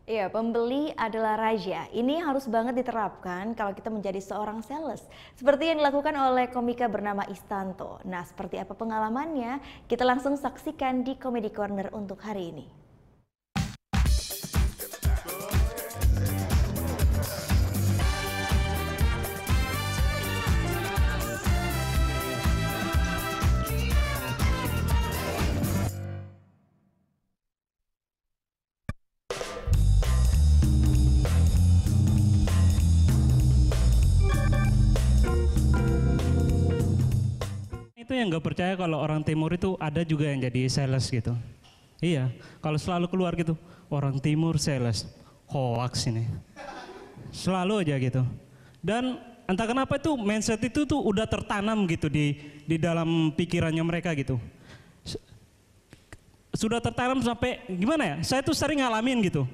Iya, pembeli adalah raja. Ini harus banget diterapkan kalau kita menjadi seorang sales. Seperti yang dilakukan oleh komika bernama Istanto. Nah, seperti apa pengalamannya? Kita langsung saksikan di Comedy Corner untuk hari ini. Itu yang nggak percaya kalau orang timur itu ada juga yang jadi sales gitu. Iya, kalau selalu keluar gitu, orang timur sales, hoax ini. Selalu aja gitu. Dan entah kenapa itu mindset itu tuh udah tertanam gitu di dalam pikirannya mereka gitu. Sudah tertanam sampai gimana ya? Saya tuh sering ngalamin gitu.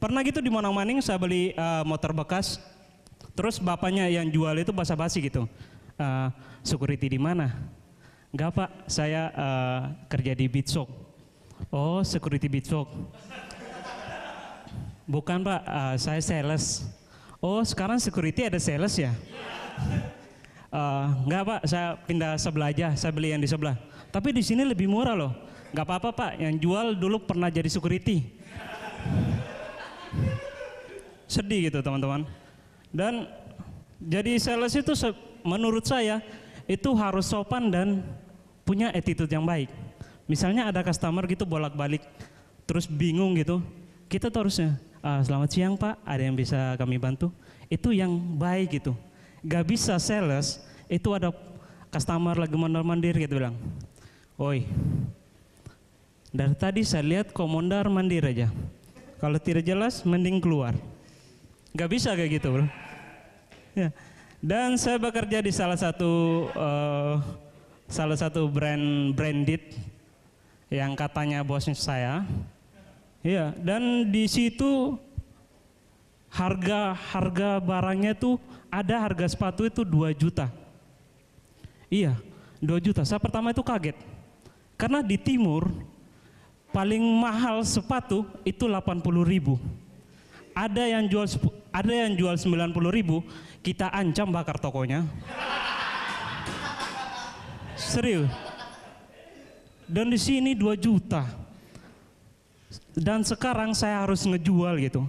Pernah gitu di Monang-Maning saya beli motor bekas, terus bapaknya yang jual itu basa-basi gitu. Security di mana? Enggak pak, saya kerja di Bitshop. Oh, security Bitshop. Bukan pak, saya sales. Oh, sekarang security ada sales ya? Enggak pak, saya pindah sebelah aja, saya beli yang di sebelah. Tapi di sini lebih murah loh. Enggak apa-apa pak, yang jual dulu pernah jadi security. Sedih gitu teman-teman. Dan jadi sales itu menurut saya itu harus sopan dan punya attitude yang baik. Misalnya ada customer gitu bolak-balik terus bingung gitu, kita tuh harusnya selamat siang pak, ada yang bisa kami bantu? Itu yang baik gitu. Gak bisa sales itu ada customer lagi mondar-mandir gitu bilang, oi dari tadi saya lihat kok mondar-mandir aja, kalau tidak jelas mending keluar. Gak bisa kayak gitu bro ya. Dan saya bekerja di salah satu branded yang katanya bosnya saya. Iya, dan di situ harga barangnya tuh ada harga sepatu itu 2 juta. Iya, 2 juta. Saya pertama itu kaget. Karena di timur paling mahal sepatu itu 80.000. Ada yang jual 90.000, kita ancam bakar tokonya. Serius. Dan di sini 2 juta. Dan sekarang saya harus ngejual gitu.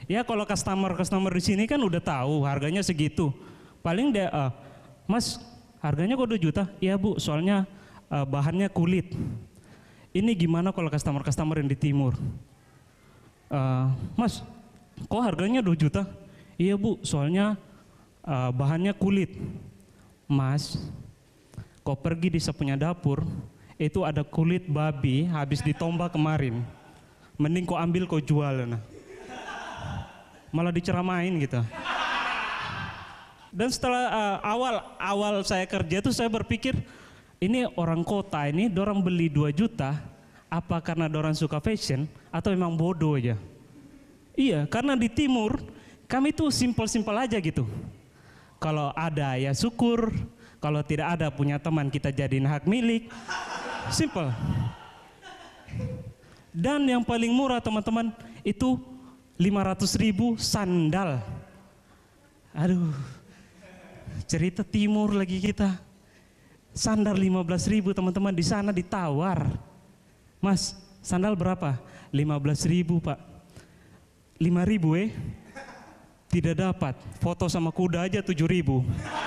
Ya kalau customer di sini kan udah tahu harganya segitu. Paling dia, mas harganya kok 2 juta? Iya bu, soalnya bahannya kulit. Ini gimana kalau customer yang di timur? Mas, kok harganya 2 juta? Iya bu, soalnya bahannya kulit. Mas, kok pergi di sepunya dapur, itu ada kulit babi habis ditombak kemarin. Mending kau ambil kau jual. Nah. Malah diceramain gitu. Dan setelah awal saya kerja tuh saya berpikir, ini orang kota ini dorang beli 2 juta, apa karena dorang suka fashion atau memang bodoh aja? Iya, karena di timur kami tuh simpel-simpel aja gitu. Kalau ada ya syukur, kalau tidak ada punya teman kita jadiin hak milik. Simple. Dan yang paling murah teman-teman itu 500.000 sandal. Aduh, cerita timur lagi kita. Sandal 15.000 teman-teman, di sana ditawar. Mas, sandal berapa? 15.000 pak. 5.000 Tidak dapat. Foto sama kuda aja 7.000.